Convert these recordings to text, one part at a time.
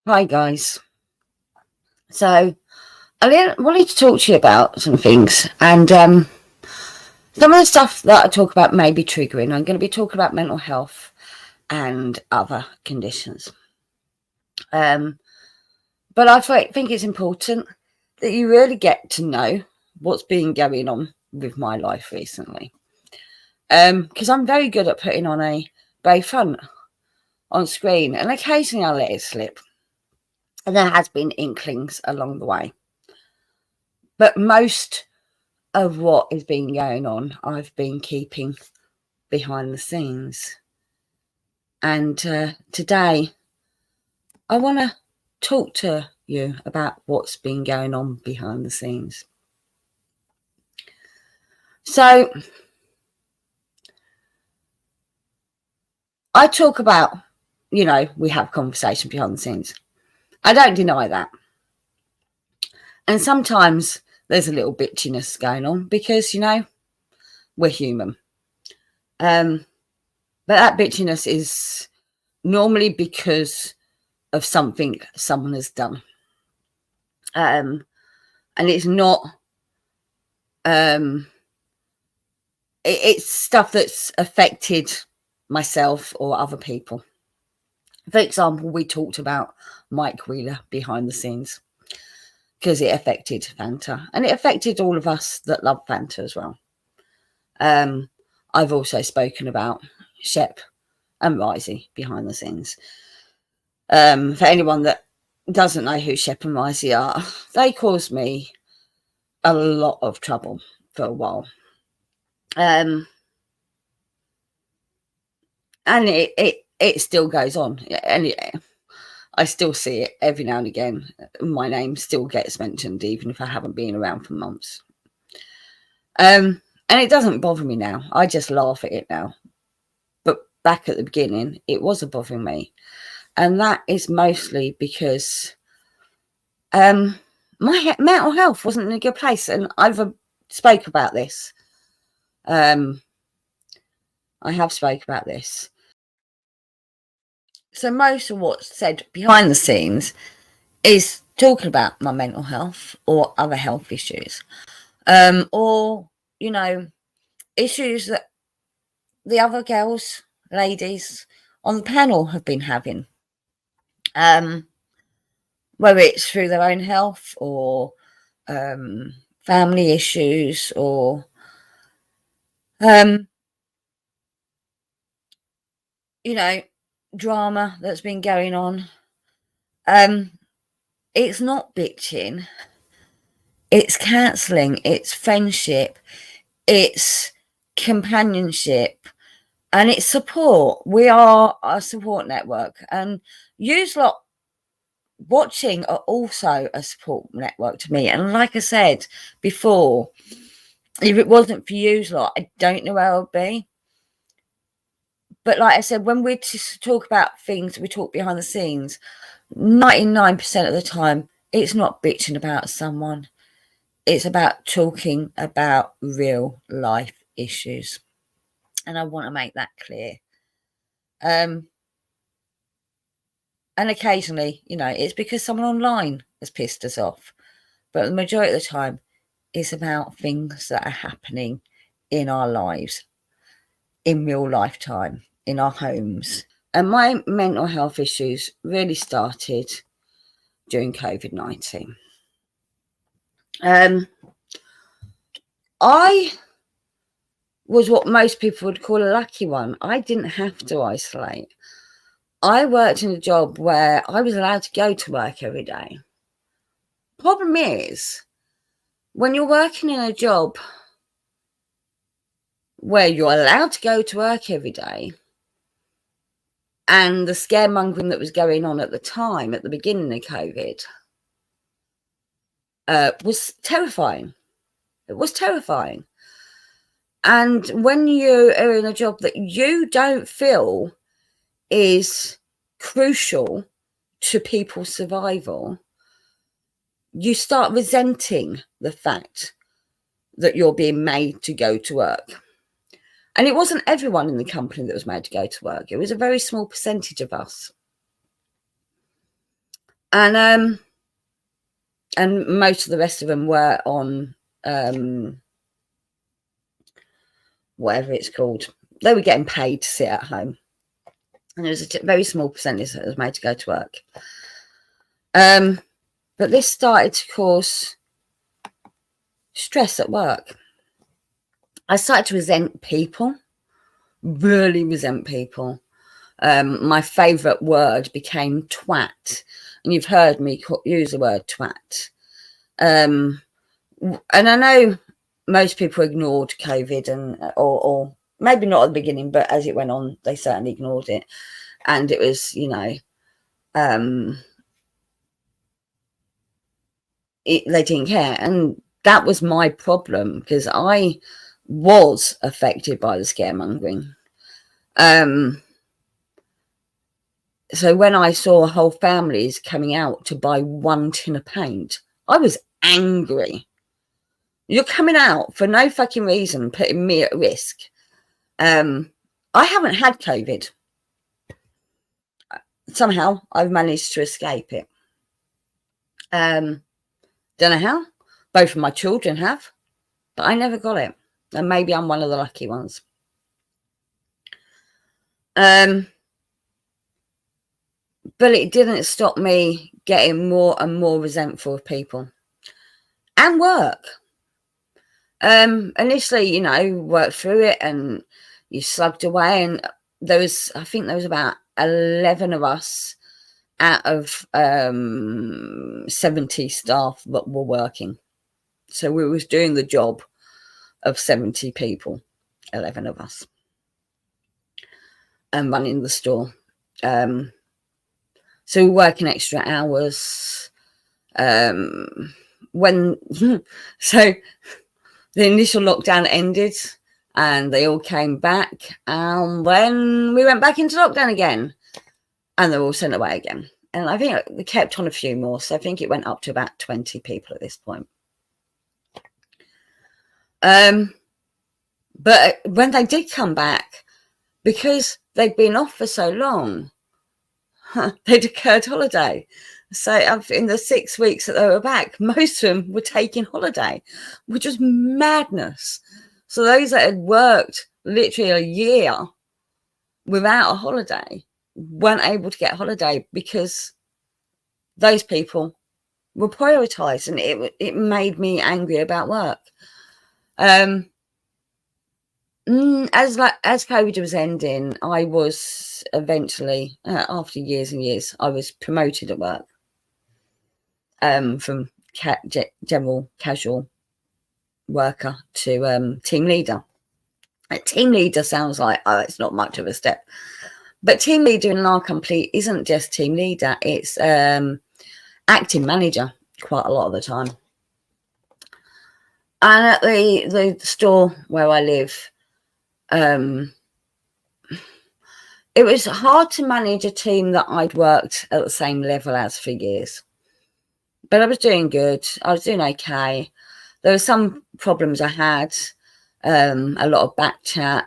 Hi guys. So wanted to talk to you about some things, and some of the stuff that I talk about may be triggering. I'm going to be talking about mental health and other conditions. But I think it's important that you really get to know what's been going on with my life recently, because I'm very good at putting on a brave front on screen, and occasionally I let it slip, and there has been inklings along the way. But most of what has been going on, I've been keeping behind the scenes. And today, I want to talk to you about what's been going on behind the scenes. So, I talk about, we have conversation behind the scenes. I don't deny that. And sometimes there's a little bitchiness going on because, we're human. But that bitchiness is normally because of something someone has done. And it's not, it's stuff that's affected myself or other people. For example, we talked about Mike Wheeler behind the scenes because it affected Fanta, and it affected all of us that love Fanta as well. I've also spoken about Shep and Risey behind the scenes. For anyone that doesn't know who Shep and Risey are, they caused me a lot of trouble for a while. And it still goes on. And I still see it every now and again. My name still gets mentioned, even if I haven't been around for months. And it doesn't bother me now. I just laugh at it now. But back at the beginning, it was bothering me. And that is mostly because my mental health wasn't in a good place. And I've spoke about this. I have spoke about this. So most of what's said behind the scenes is talking about my mental health or other health issues, or issues that the other ladies on the panel have been having, whether it's through their own health or family issues or drama that's been going on. It's not bitching, it's counselling, it's friendship, it's companionship, and it's support. We are a support network, and yous lot watching are also a support network to me. And like I said before, if it wasn't for yous lot, I don't know where I would be. But like I said, when we talk about things, we talk behind the scenes, 99% of the time, it's not bitching about someone. It's about talking about real life issues. And I want to make that clear. And occasionally, it's because someone online has pissed us off. But the majority of the time, it's about things that are happening in our lives, in real lifetime, in our homes. And my mental health issues really started during COVID-19. I was what most people would call a lucky one. I didn't have to isolate. I worked in a job where I was allowed to go to work every day. Problem is, when you're working in a job where you're allowed to go to work every day, and the scaremongering that was going on at the time, at the beginning of COVID, was terrifying. It was terrifying. And when you are in a job that you don't feel is crucial to people's survival, you start resenting the fact that you're being made to go to work. And it wasn't everyone in the company that was made to go to work. It was a very small percentage of us. And most of the rest of them were on whatever it's called. They were getting paid to sit at home, and there was a very small percentage that was made to go to work. But this started to cause stress at work. I started to resent people, really resent people. My favourite word became twat, and you've heard me use the word twat. And I know most people ignored COVID, or maybe not at the beginning, but as it went on, they certainly ignored it. And it was, they didn't care. And that was my problem, because I was affected by the scaremongering. So when I saw whole families coming out to buy 1 tin of paint, I was angry. You're coming out for no fucking reason, putting me at risk. I haven't had COVID. Somehow I've managed to escape it. Don't know how. Both of my children have, but I never got it. And maybe I'm one of the lucky ones. But it didn't stop me getting more and more resentful of people and work. Initially, worked through it and you slugged away, and I think there was about 11 of us out of 70 staff that were working. So we was doing the job of 70 people, 11 of us, and running the store. So we're working extra hours. So the initial lockdown ended and they all came back, and then we went back into lockdown again and they're all sent away again. And I think they kept on a few more, so I think it went up to about 20 people at this point. But when they did come back, because they'd been off for so long, they'd occurred holiday. So in the 6 weeks that they were back, most of them were taking holiday, which was madness. So those that had worked literally a year without a holiday weren't able to get a holiday because those people were prioritised, and it made me angry about work. As COVID was ending, I was eventually, after years and years, I was promoted at work. From general casual worker to team leader. A team leader sounds like, oh, it's not much of a step. But team leader in our company isn't just team leader, it's acting manager quite a lot of the time. And at the store where I live, it was hard to manage a team that I'd worked at the same level as for years. But I was doing good. I was doing okay. There were some problems I had, a lot of back chat,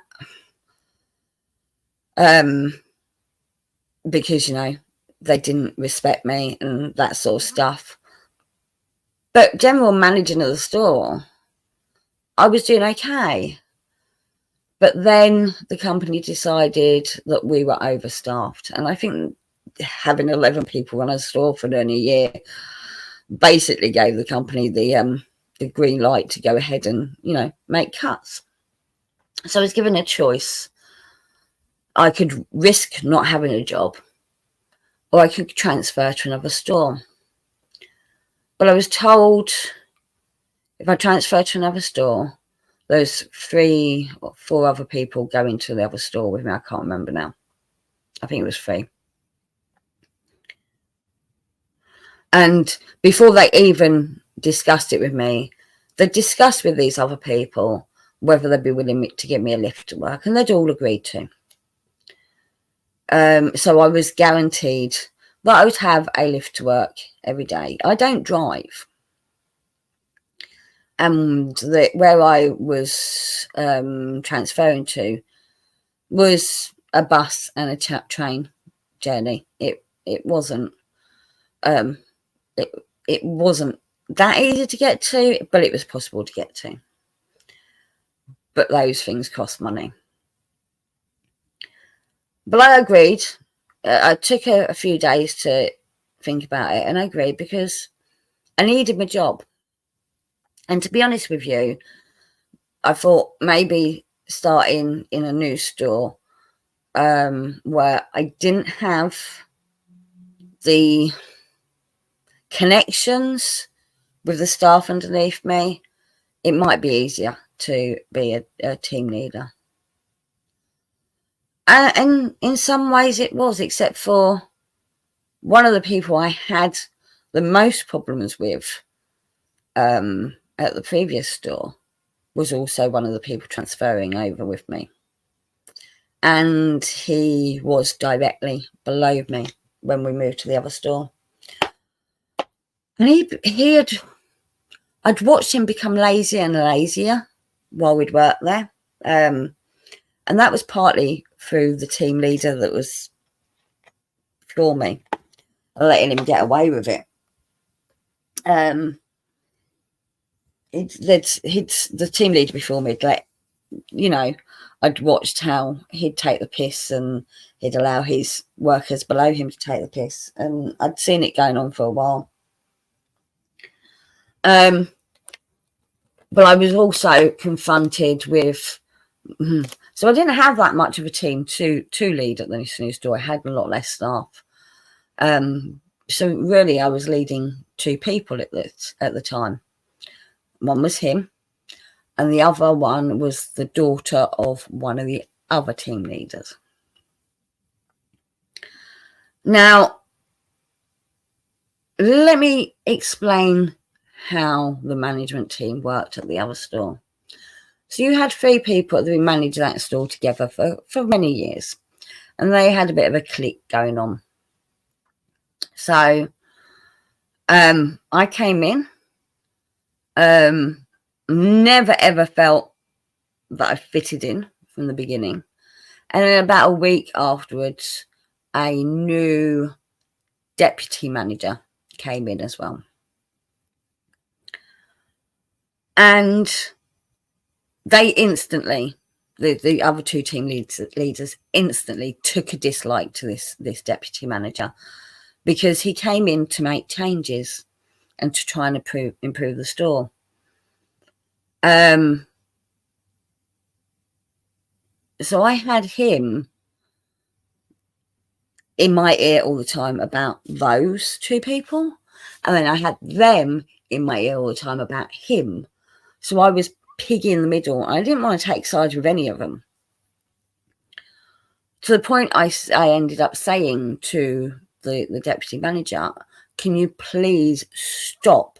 because, they didn't respect me and that sort of stuff. But general managing of the store, I was doing okay. But then the company decided that we were overstaffed. And I think having 11 people run a store for only a year basically gave the company the green light to go ahead and, make cuts. So I was given a choice. I could risk not having a job, or I could transfer to another store. But I was told if I transfer to another store, those 3 or 4 other people go into the other store with me. I can't remember now. I think it was 3. And before they even discussed it with me, they discussed with these other people whether they'd be willing to give me a lift to work, and they'd all agreed to. So I was guaranteed that I would have a lift to work every day. I don't drive. And where I was transferring to was a bus and a train journey. It wasn't it wasn't that easy to get to, but it was possible to get to. But those things cost money. But I agreed. I took a few days to think about it, and I agreed because I needed my job. And to be honest with you, I thought maybe starting in a new store where I didn't have the connections with the staff underneath me, it might be easier to be a team leader. And in some ways it was, except for one of the people I had the most problems with at the previous store was also one of the people transferring over with me. And he was directly below me when we moved to the other store. And I'd watched him become lazier and lazier while we'd worked there. And that was partly through the team leader that was for me, letting him get away with it. The team leader before me, I'd watched how he'd take the piss and he'd allow his workers below him to take the piss, and I'd seen it going on for a while. But I was also confronted with, so I didn't have that much of a team to lead at this new store. I had a lot less staff. So really I was leading two people at the time. One was him, and the other one was the daughter of one of the other team leaders. Now, let me explain how the management team worked at the other store. So you had 3 people that managed that store together for many years, and they had a bit of a clique going on. So I came in, never ever felt that I fitted in from the beginning. And then about a week afterwards, a new deputy manager came in as well. And they instantly, the other 2 team leaders instantly took a dislike to this deputy manager, because he came in to make changes and to try and improve the store. So I had him in my ear all the time about those 2 people, and then I had them in my ear all the time about him. So I was piggy in the middle. I didn't want to take sides with any of them, to the point I ended up saying to the deputy manager, can you please stop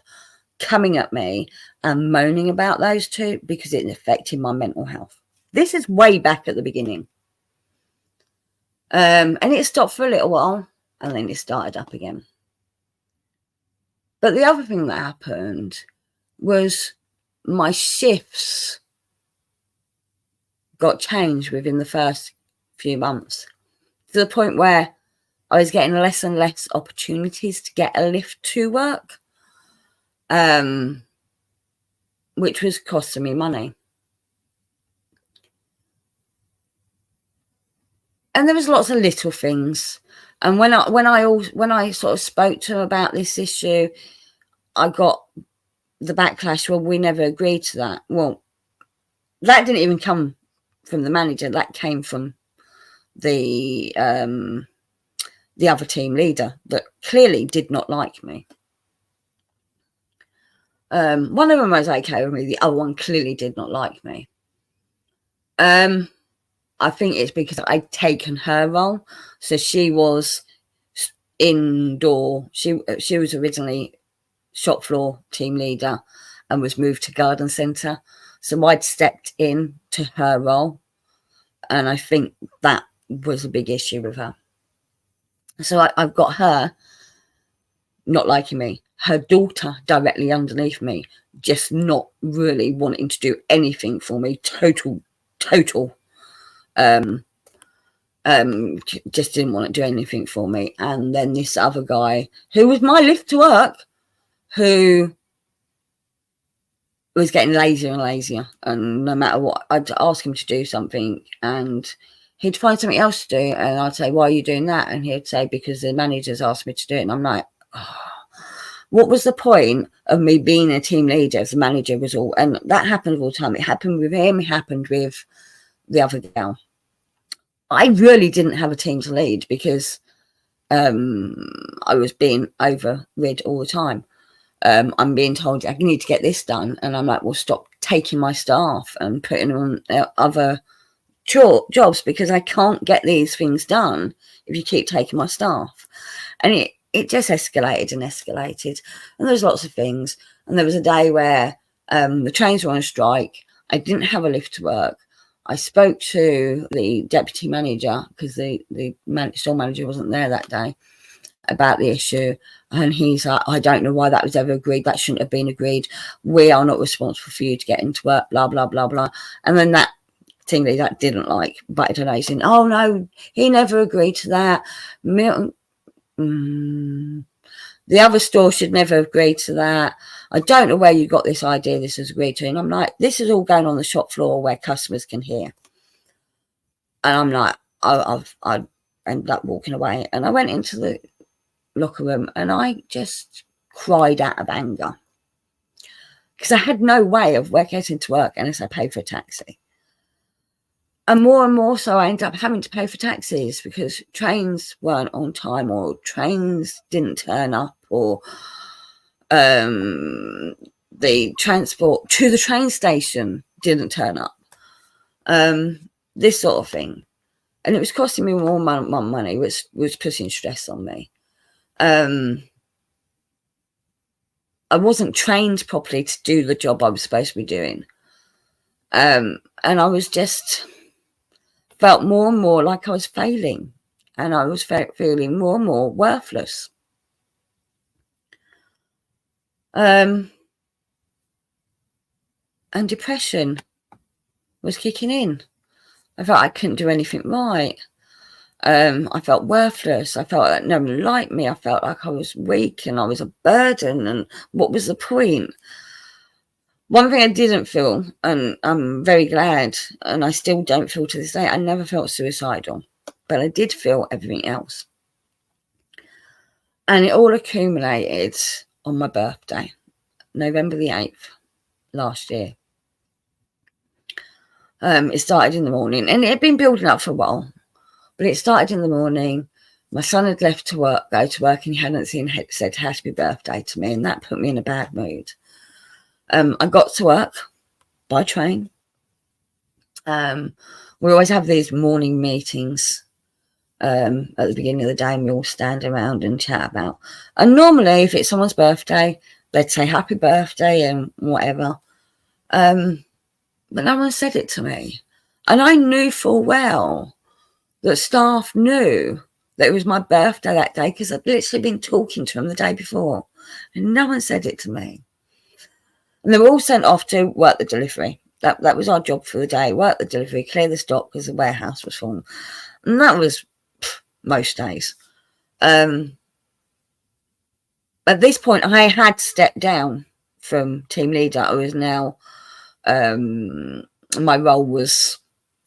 coming at me and moaning about those 2, because it affected my mental health. This is way back at the beginning. And it stopped for a little while, and then it started up again. But the other thing that happened was my shifts got changed within the first few months, to the point where I was getting less and less opportunities to get a lift to work, which was costing me money. And there was lots of little things. And when I sort of spoke to him about this issue, I got the backlash, well, we never agreed to that. Well, that didn't even come from the manager. That came from the other team leader that clearly did not like me. One of them was okay with me. The other one clearly did not like me. I think it's because I'd taken her role. So she was indoor. She was originally shop floor team leader and was moved to garden centre. So I'd stepped in to her role, and I think that was a big issue with her. So I've got her not liking me, her daughter directly underneath me, just not really wanting to do anything for me. Total just didn't want to do anything for me. And then this other guy, who was my lift to work, who was getting lazier and lazier, and no matter what, I'd ask him to do something and he'd find something else to do, and I'd say, why are you doing that? And he'd say, because the manager's asked me to do it. And I'm like, oh, what was the point of me being a team leader if the manager was all... And that happened all the time. It happened with him, it happened with the other girl. I really didn't have a team to lead because I was being overrid all the time. I'm being told I need to get this done, and I'm like, well, stop taking my staff and putting them on other jobs, because I can't get these things done if you keep taking my staff. And it just escalated and escalated, and there was lots of things. And there was a day where the trains were on a strike. I didn't have a lift to work. I spoke to the deputy manager, because the store manager wasn't there that day, about the issue, and he's like, I don't know why that was ever agreed. That shouldn't have been agreed. We are not responsible for you to get into work, blah blah blah blah. And then that team leader that didn't like butted her nose in. Oh no, he never agreed to that. Milton, the other store should never have agreed to that. I don't know where you got this idea this was agreed to. And I'm like, this is all going on the shop floor where customers can hear. And I'm like, I ended up walking away, and I went into the locker room and I just cried out of anger, because I had no way of getting to work unless I paid for a taxi. And more so I ended up having to pay for taxis because trains weren't on time, or trains didn't turn up, or the transport to the train station didn't turn up, this sort of thing. And it was costing me more money, which was putting stress on me. I wasn't trained properly to do the job I was supposed to be doing. And I was just felt more and more like I was failing, and I was feeling more and more worthless. And depression was kicking in. I felt I couldn't do anything right. I felt worthless. I felt like no one liked me. I felt like I was weak and I was a burden, and what was the point? One thing I didn't feel, and I'm very glad, and I still don't feel to this day, I never felt suicidal, but I did feel everything else. And it all accumulated on my birthday, November the 8th, last year. It started in the morning, and it had been building up for a while, but it started in the morning. My son had left to go to work, and he hadn't said happy birthday to me, and that put me in a bad mood. I got to work by train. We always have these morning meetings at the beginning of the day, and we all stand around and chat about. And normally, if it's someone's birthday, they'd say happy birthday and whatever. But no one said it to me. And I knew full well that staff knew that it was my birthday that day, because I'd literally been talking to them the day before, and no one said it to me. And they were all sent off to work the delivery. That was our job for the day: work the delivery, clear the stock, because the warehouse was full. And that was most days. At this point, I had stepped down from team leader. I was now, my role was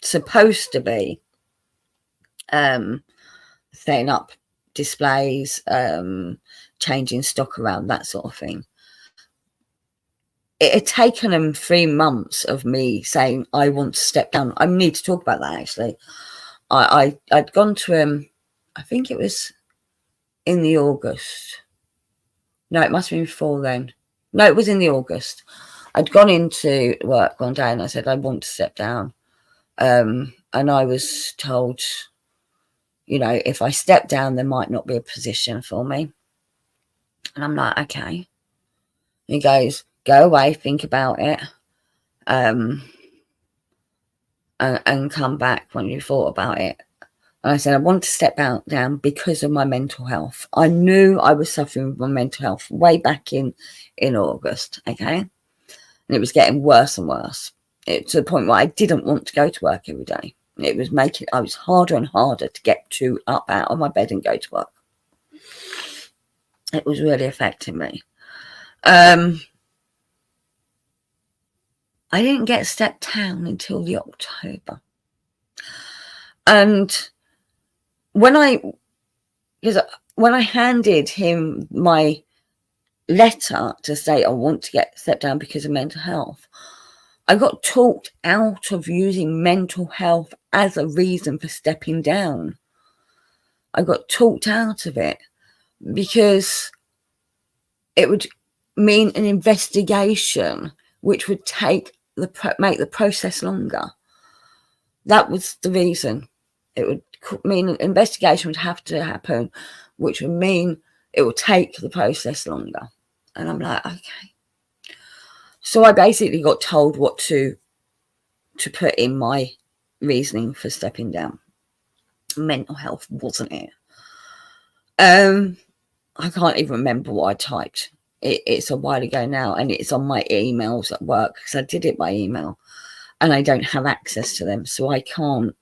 supposed to be setting up displays, changing stock around, that sort of thing. It had taken them 3 months of me saying, I want to step down. I need to talk about that, actually. I'd gone to him, I think it was in the August. No, it must have been before then. No, it was in the August. I'd gone into work one day and I said, I want to step down. And I was told, you know, if I step down, there might not be a position for me. And I'm like, okay. He goes, go away, think about it, and come back when you thought about it. And I said, I want to step down because of my mental health. I knew I was suffering with my mental health way back in August, okay? And it was getting worse and worse. To the point where I didn't want to go to work every day. It was making I was harder and harder to get up out of my bed and go to work. It was really affecting me. I didn't get stepped down until the October. And when I handed him my letter to say I want to get stepped down because of mental health, I got talked out of using mental health as a reason for stepping down. I got talked out of it because it would mean an investigation, which would make the process longer. That was the reason. It would mean an investigation would have to happen, which would mean it would take the process longer. And I'm like, okay. So I basically got told what to put in my reasoning for stepping down. Mental health wasn't it. I can't even remember what I typed. It's a while ago now, and it's on my emails at work because I did it by email, and I don't have access to them, so I can't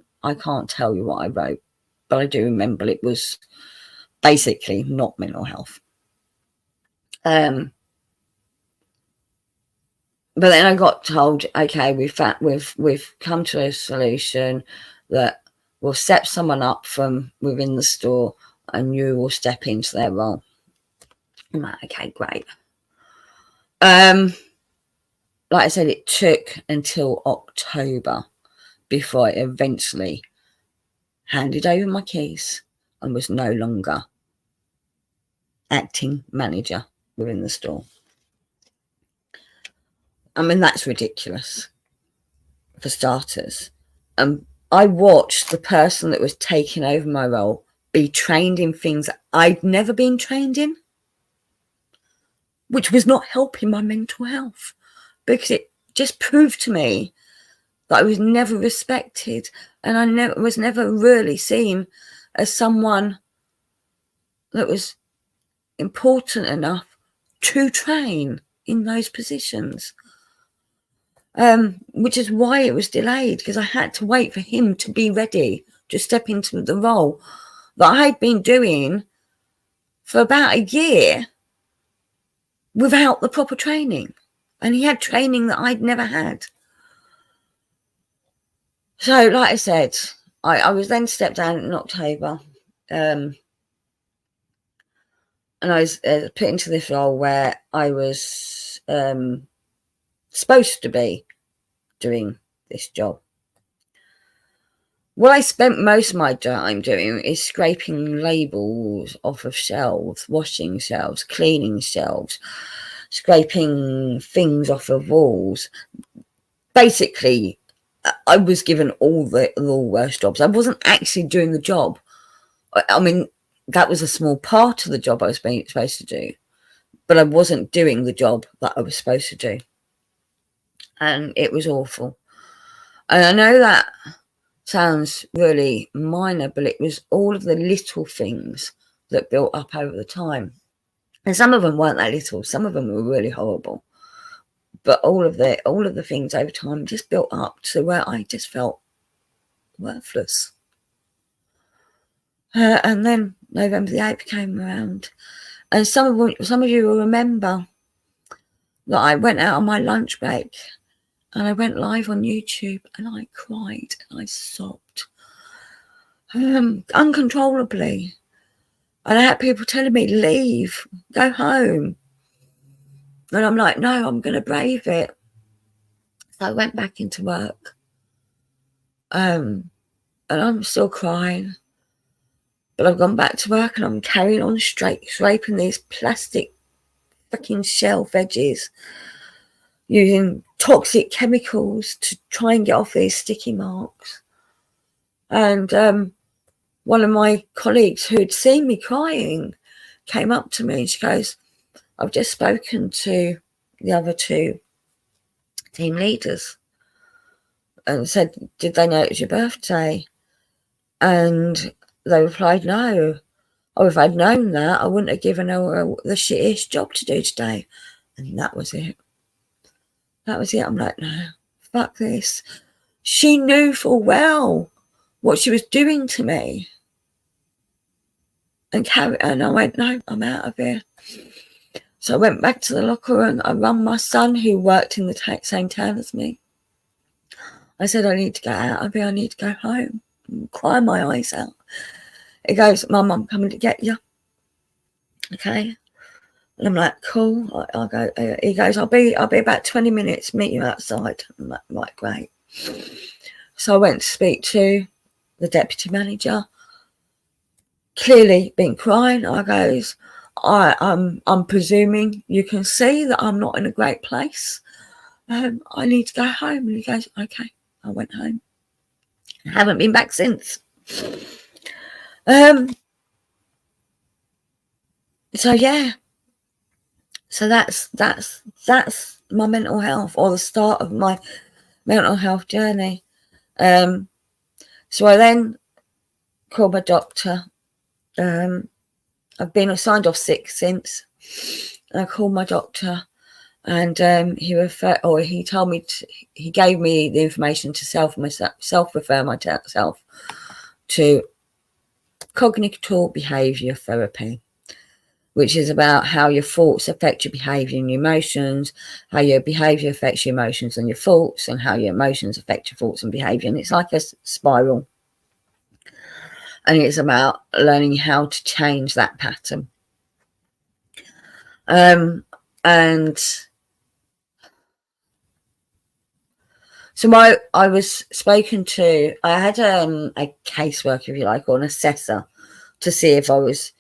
tell you what I wrote. But I do remember it was basically not mental health. But then I got told, okay, we've come to a solution that we'll set someone up from within the store, and you will step into their role. I'm like, okay, great. Like I said, it took until October before I eventually handed over my keys and was no longer acting manager within the store. I mean, that's ridiculous, for starters. I watched the person that was taking over my role be trained in things I'd never been trained in, which was not helping my mental health, because it just proved to me that I was never respected, and I was never really seen as someone that was important enough to train in those positions. Which is why it was delayed, because I had to wait for him to be ready to step into the role that I had been doing for about a year without the proper training. And he had training that I'd never had. So, like I said, I was then stepped down in October. And I was put into this role where I was supposed to be doing this job. What I spent most of my time doing is scraping labels off of shelves, washing shelves, cleaning shelves, scraping things off of walls. Basically, I was given all the worst jobs. I wasn't actually doing the job. I mean, that was a small part of the job I was supposed to do, but I wasn't doing the job that I was supposed to do. And it was awful. And I know that sounds really minor, but it was all of the little things that built up over the time. And some of them weren't that little. Some of them were really horrible. But all of the things over time just built up to where I just felt worthless. And then November the 8th came around, and some of you will remember that I went out on my lunch break and I went live on YouTube, and I cried and I sobbed uncontrollably. And I had people telling me, leave, go home. And I'm like, no, I'm going to brave it. So I went back into work. And I'm still crying. But I've gone back to work and I'm carrying on scraping these plastic fucking shelf edges, using toxic chemicals to try and get off these sticky marks. And one of my colleagues who'd seen me crying came up to me and she goes, I've just spoken to the other two team leaders and said, did they know it was your birthday? And they replied, no. Oh, if I'd known that, I wouldn't have given her the shittiest job to do today. And that was it. That was it. I'm like, no, fuck this. She knew full well what she was doing to me. And I went, no, I'm out of here. So I went back to the locker and I rang my son, who worked in the same town as me. I said, I need to get out of here. I need to go home. I'm crying my eyes out. He goes, Mum, I'm coming to get you. Okay. And I'm like, cool. I go. He goes, I'll be about 20 minutes. Meet you outside. I'm like, right, great. So I went to speak to the deputy manager. Clearly been crying. I goes, I'm presuming you can see that I'm not in a great place. I need to go home. And he goes, okay. I went home. I haven't been back since. So yeah. So that's my mental health, or the start of my mental health journey. So I then called my doctor. I've been signed off sick since. And I called my doctor, and he told me he gave me the information to self-refer myself to cognitive behaviour therapy, which is about how your thoughts affect your behaviour and your emotions, how your behaviour affects your emotions and your thoughts, and how your emotions affect your thoughts and behaviour. And it's like a spiral. And it's about learning how to change that pattern. And so I was spoken to, I had a caseworker, if you like, or an assessor, to see if I was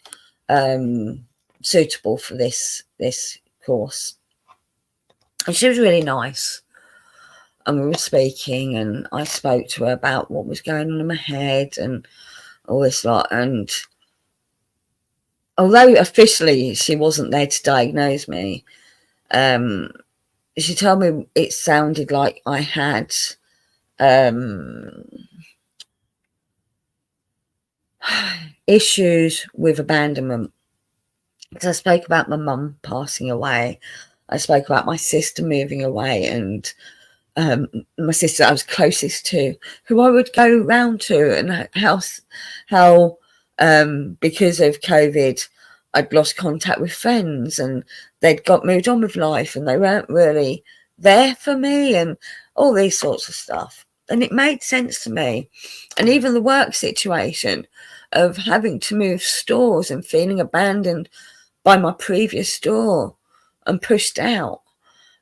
suitable for this course. And she was really nice. And we were speaking, and I spoke to her about what was going on in my head and all this lot. And although officially she wasn't there to diagnose me, she told me it sounded like I had issues with abandonment. Because I spoke about my mum passing away. I spoke about my sister moving away, and my sister I was closest to, who I would go round to, and how because of COVID, I'd lost contact with friends, and they'd got moved on with life, and they weren't really there for me, and all these sorts of stuff. And it made sense to me. And even the work situation of having to move stores and feeling abandoned by my previous store and pushed out.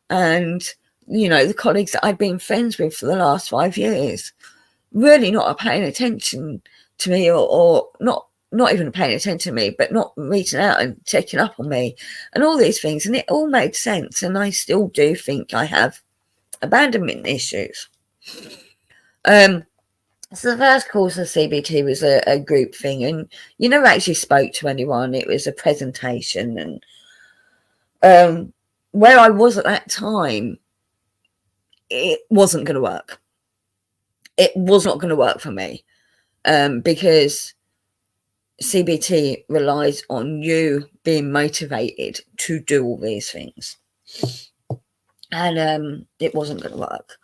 And, the colleagues that I'd been friends with for the last 5 years really not paying attention to me, or not even paying attention to me, but not reaching out and checking up on me and all these things. And it all made sense. And I still do think I have abandonment issues. So the first course of CBT was a group thing, and you never actually spoke to anyone. It was a presentation, and where I was at that time, it wasn't going to work. It was not going to work for me, because CBT relies on you being motivated to do all these things, and it wasn't going to work.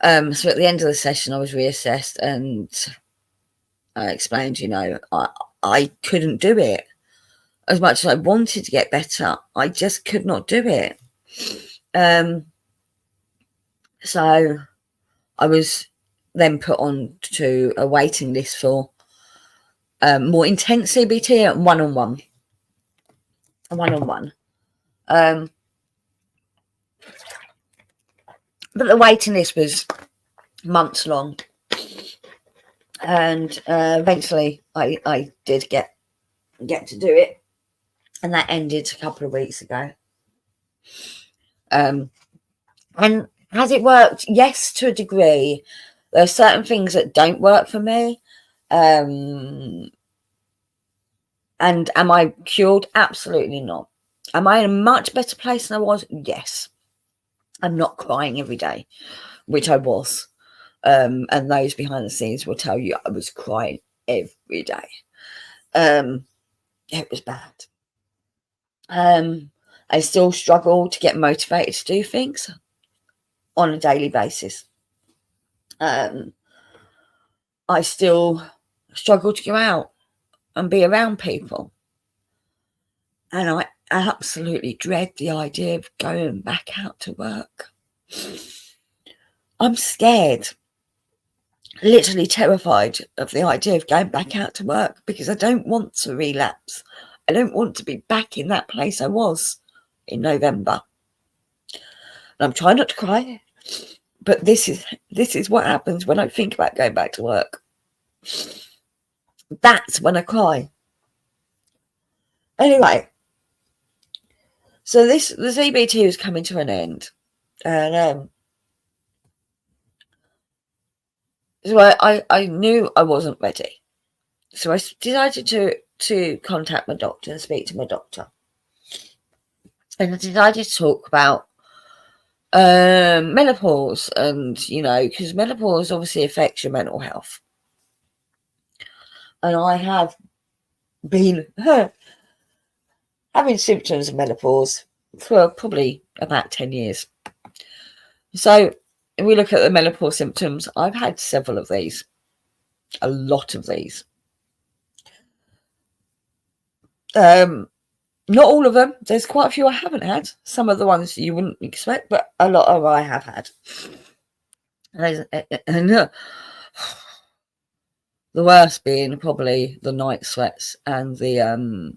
So at the end of the session, I was reassessed, and I explained, I couldn't do it. As much as I wanted to get better, I just could not do it. So I was then put on to a waiting list for more intense CBT and one-on-one. But the waiting list was months long. And eventually I did get to do it. And that ended a couple of weeks ago. And has it worked? Yes, to a degree. There are certain things that don't work for me. And am I cured? Absolutely not. Am I in a much better place than I was? Yes. I'm not crying every day, which I was. And those behind the scenes will tell you I was crying every day. It was bad. I still struggle to get motivated to do things on a daily basis. I still struggle to go out and be around people. And I absolutely dread the idea of going back out to work. I'm scared, literally terrified of the idea of going back out to work, because I don't want to relapse. I don't want to be back in that place I was in November. And I'm trying not to cry, but this is what happens when I think about going back to work. That's when I cry. Anyway, so the CBT was coming to an end, and so I knew I wasn't ready. So I decided to contact my doctor and speak to my doctor, and I decided to talk about menopause, and because menopause obviously affects your mental health, and I have been having symptoms of menopause for probably about 10 years. So if we look at the menopause symptoms, I've had several of these, a lot of these. Not all of them. There's quite a few I haven't had. Some of the ones you wouldn't expect, but a lot of I have had. And the worst being probably the night sweats and the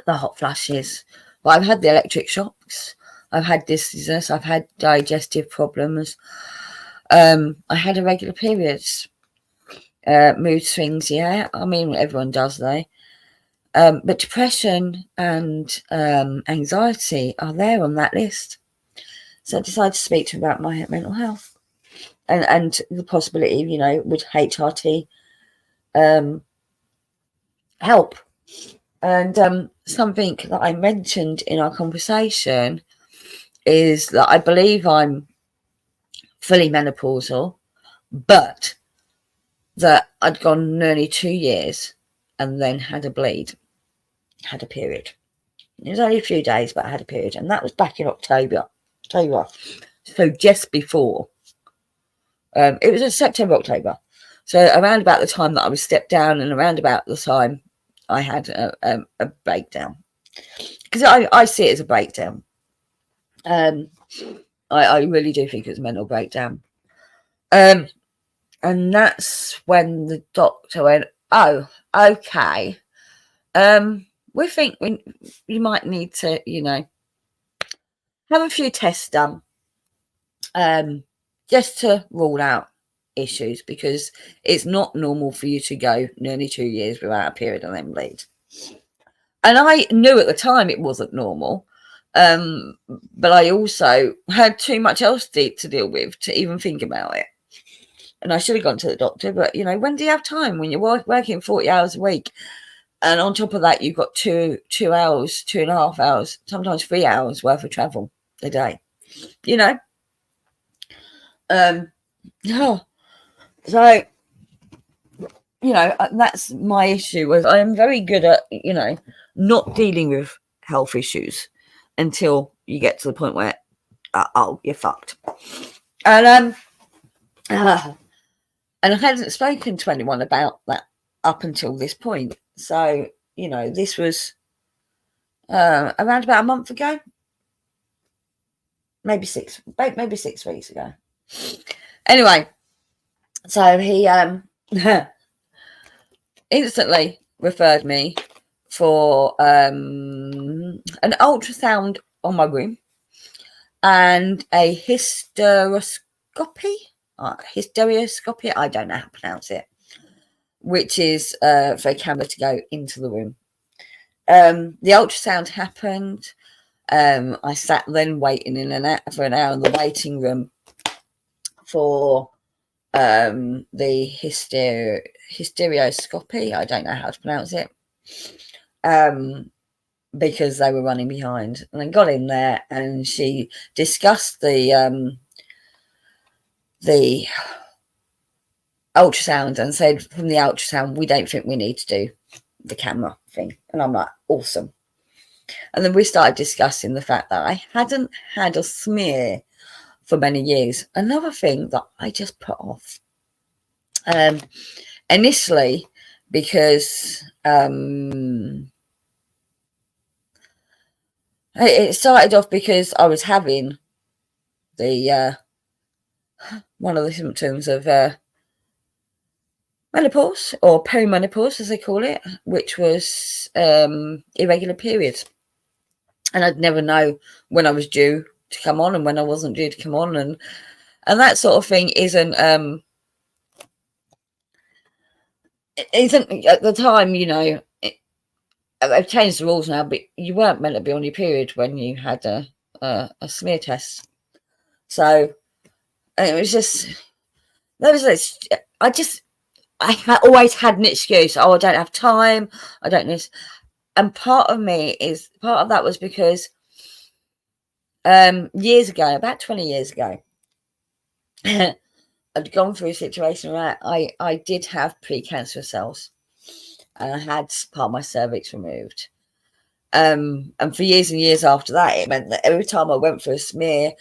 hot flashes. But I've had the electric shocks. I've had dizziness. I've had digestive problems. I had irregular periods. Mood swings, yeah. I mean, everyone does, though. But depression and anxiety are there on that list. So I decided to speak to him about my mental health and the possibility, would HRT help? And something that I mentioned in our conversation is that I believe I'm fully menopausal, but that I'd gone nearly 2 years and then had a bleed, had a period. It was only a few days, but I had a period, and that was back in October. So just before. It was in September, October. So around about the time that I was stepped down, and around about the time I had a breakdown, because I see it as a breakdown. I really do think it was a mental breakdown. And that's when the doctor went, "Oh, okay. We think you might need to, have a few tests done, just to rule out issues, because it's not normal for you to go nearly 2 years without a period and then bleed." And I knew at the time it wasn't normal, but I also had too much else to deal with to even think about it. And I should have gone to the doctor, but when do you have time when you're working 40 hours a week? And on top of that, you've got 2 hours, 2.5 hours, sometimes 3 hours worth of travel a day, So, that's my issue. Was I am very good at, not dealing with health issues until you get to the point where, you're fucked. And I hadn't spoken to anyone about that up until this point. So, this was around about a month ago, maybe 6 weeks ago. Anyway, so he instantly referred me for an ultrasound on my womb and a hysteroscopy. I don't know how to pronounce it, which is for a camera to go into the womb. The ultrasound happened. I sat then waiting for an hour in the waiting room for the hysteroscopy. I don't know how to pronounce it, because they were running behind. And I got in there, and she discussed the ultrasound and said, from the ultrasound, we don't think we need to do the camera thing. And I'm like, awesome. And then we started discussing the fact that I hadn't had a smear for many years. Another thing that I just put off, initially, because it started off because I was having the one of the symptoms of menopause, or perimenopause as they call it, which was irregular periods. And I'd never know when I was due to come on and when I wasn't due to come on, and that sort of thing isn't at the time, you know. They've changed the rules now, but you weren't meant to be on your period when you had a smear test. So it was just, there was this, I always had an excuse. Oh, I don't have time. I don't know. And part of that was because years ago, about 20 years ago, I'd gone through a situation where I did have precancerous cells, and I had part of my cervix removed. And for years and years after that, it meant that every time I went for a smear,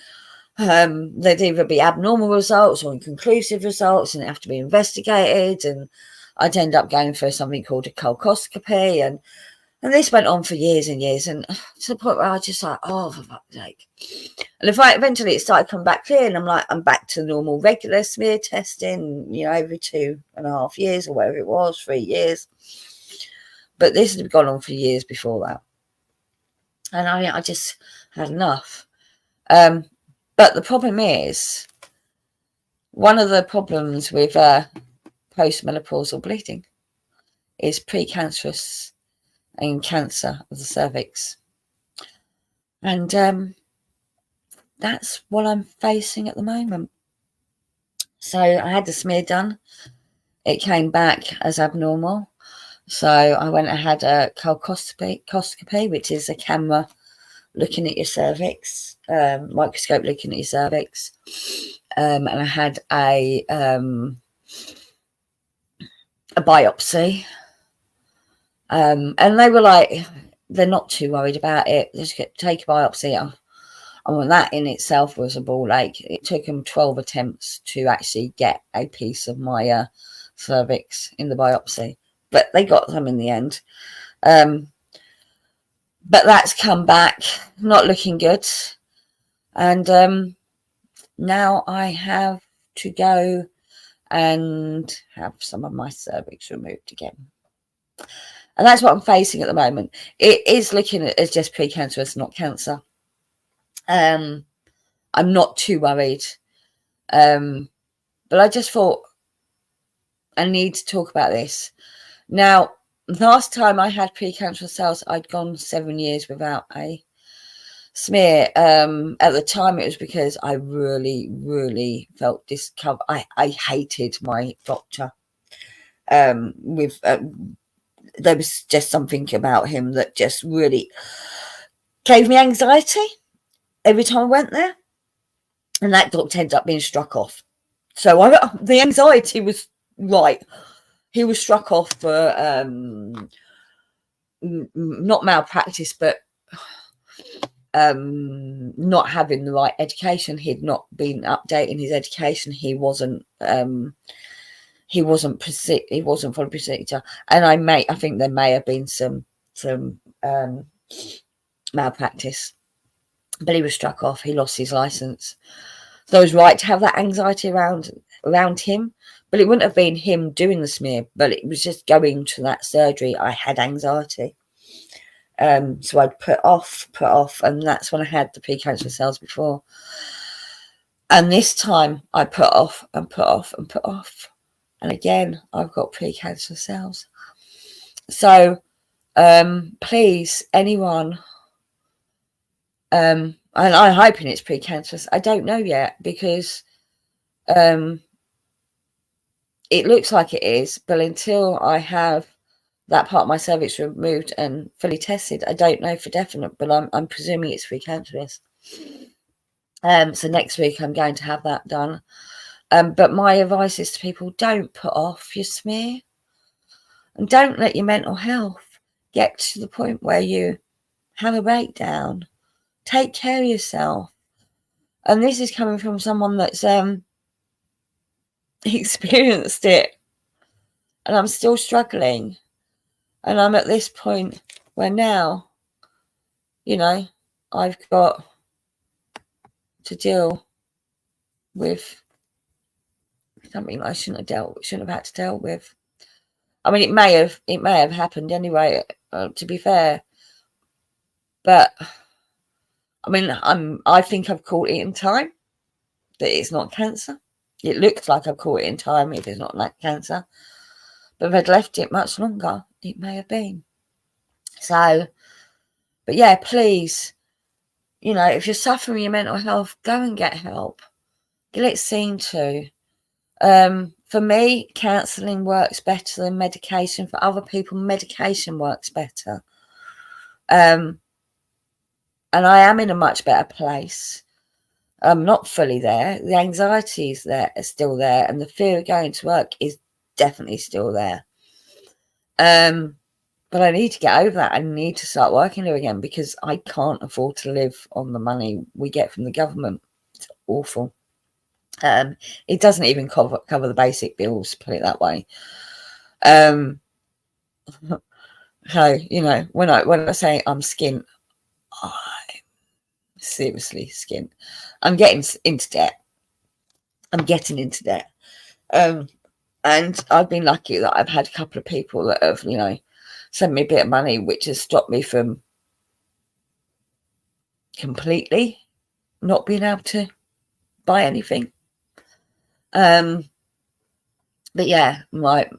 there'd either be abnormal results or inconclusive results, and it have to be investigated. And I'd end up going for something called a colposcopy, and this went on for years and years, and to the point where I was just like, oh, for fuck's sake. And eventually it started coming back clear, and I'm like, I'm back to normal, regular smear testing, you know, every 2.5 years or whatever it was, 3 years. But this had gone on for years before that. And I just had enough. But the problem is, one of the problems with postmenopausal bleeding is precancerous and cancer of the cervix. And that's what I'm facing at the moment. So I had the smear done. It came back as abnormal. So I went and had a colposcopy, which is a camera looking at your cervix, microscope looking at your cervix. And I had a biopsy. And they were like, they're not too worried about it. Just take a biopsy. And that in itself was a ball ache. It took them 12 attempts to actually get a piece of my cervix in the biopsy, but they got them in the end. But that's come back not looking good, and now I have to go and have some of my cervix removed again. And that's what I'm facing at the moment. It is looking at as just precancerous, not cancer. I'm not too worried. But I just thought I need to talk about this. Now, last time I had precancerous cells, I'd gone 7 years without a smear. At the time, it was because I really, really felt discomfort. I hated my doctor. There was just something about him that just really gave me anxiety every time I went there. And that doctor ended up being struck off. So the anxiety was right. He was struck off for not malpractice, but not having the right education. He'd not been updating his education. He wasn't following procedure. And I think there may have been some malpractice, but he was struck off. He lost his license. So I was right to have that anxiety around him, but it wouldn't have been him doing the smear, but it was just going to that surgery. I had anxiety. So I'd put off, and that's when I had the precancerous cells before. And this time I put off. And again, I've got precancerous cells. So please, anyone, and I'm hoping it's precancerous. I don't know yet, because it looks like it is, but until I have that part of my cervix removed and fully tested, I don't know for definite, but I'm presuming it's precancerous. So next week I'm going to have that done. But my advice is to people, don't put off your smear, and don't let your mental health get to the point where you have a breakdown. Take care of yourself. And this is coming from someone that's experienced it, and I'm still struggling. And I'm at this point where now, you know, I've got to deal with something I shouldn't have had to deal with. I mean, it may have happened anyway, to be fair. But I mean, I think I've caught it in time that it's not cancer. It looks like I've caught it in time if it's not like cancer. But if I'd left it much longer, it may have been. So, but yeah, please, you know, if you're suffering your mental health, go and get help. Get it seen to. For me, counselling works better than medication. For other people, medication works better. And I am in a much better place. I'm not fully there. The anxiety is still there, and the fear of going to work is definitely still there. But I need to get over that. I need to start working there again because I can't afford to live on the money we get from the government. It's awful. It doesn't even cover the basic bills, put it that way. So, you know, when I say I'm skint, I'm seriously skint. I'm getting into debt. And I've been lucky that I've had a couple of people that have, you know, sent me a bit of money, which has stopped me from completely not being able to buy anything. But yeah, right.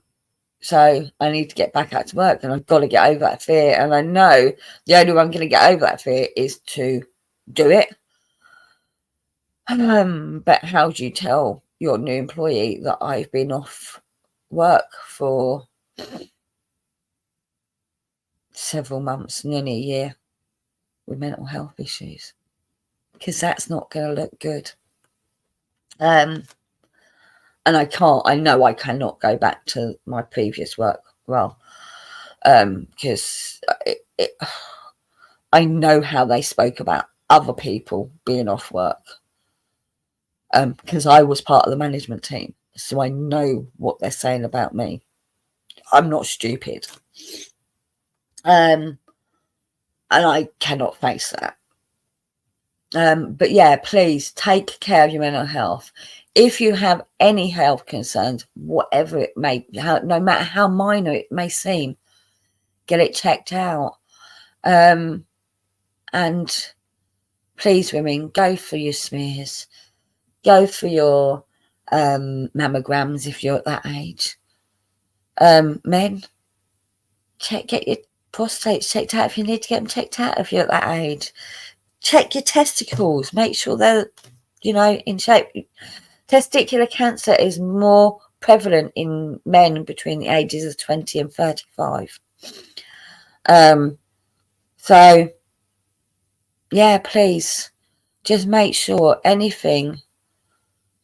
So I need to get back out to work, and I've got to get over that fear. And I know the only way I'm going to get over that fear is to do it. But how do you tell your new employee that I've been off work for several months, nearly a year, with mental health issues? Because that's not going to look good. And I know I cannot go back to my previous work role, because I know how they spoke about other people being off work, because I was part of the management team, so I know what they're saying about me. I'm not stupid, and I cannot face that. But yeah, please take care of your mental health. If you have any health concerns, whatever it may, no matter how minor it may seem, get it checked out. And please, women, go for your smears. Go for your mammograms if you're at that age. Men, get your prostates checked out if you need to get them checked out if you're at that age. Check your testicles. Make sure they're, you know, in shape. Testicular cancer is more prevalent in men between the ages of 20 and 35. So, yeah, please, just make sure anything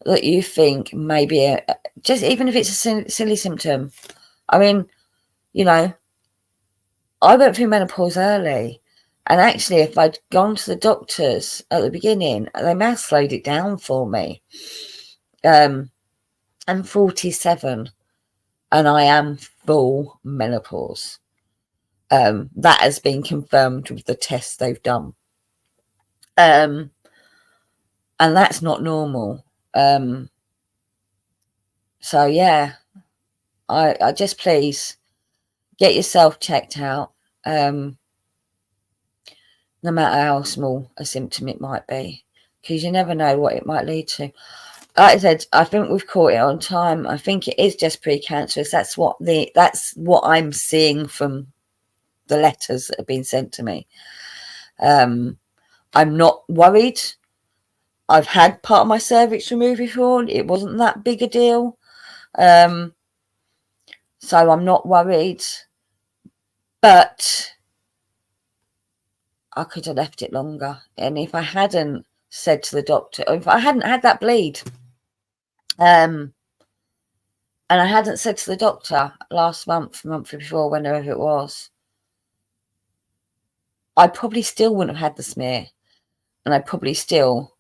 that you think may be, just even if it's a silly symptom. I mean, you know, I went through menopause early. And actually, if I'd gone to the doctors at the beginning, they may have slowed it down for me. I'm 47 and I am full menopause. That has been confirmed with the tests they've done. And that's not normal. So yeah, I just please get yourself checked out. No matter how small a symptom it might be, because you never know what it might lead to. Like I said, I think we've caught it on time. I think it is just precancerous. That's what I'm seeing from the letters that have been sent to me. I'm not worried. I've had part of my cervix removed before. It wasn't that big a deal. So I'm not worried. But I could have left it longer. And if I hadn't said to the doctor, or if I hadn't had that bleed, and I hadn't said to the doctor last month before, whenever it was, I probably still wouldn't have had the smear. And I probably still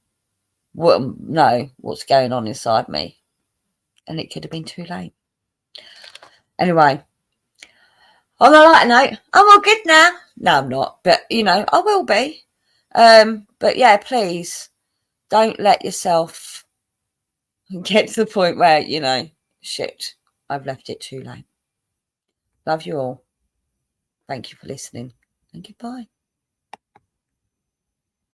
know what's going on inside me. And it could have been too late. Anyway, on a lighter note, I'm all good now. No, I'm not, but you know, I will be. But yeah, please don't let yourself get to the point where, you know, shit, I've left it too late. Love you all. Thank you for listening, and goodbye.